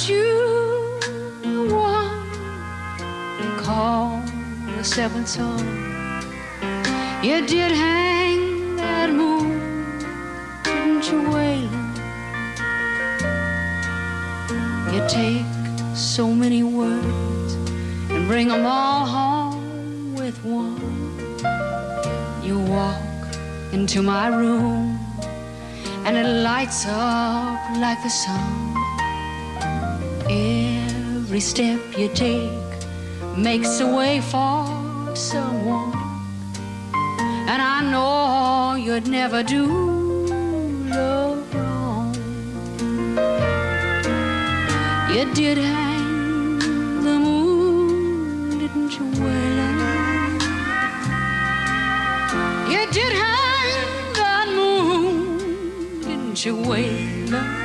Aren't you the one called the seventh son? You did hang that moon, didn't you, waylon? You take so many words and bring them all home with one. You walk into my room and it lights up like the sun. Every step you take makes a way for someone. And I know you'd never do love wrong. You did hang the moon, didn't you, waylon? You did hang that moon, didn't you, waylon?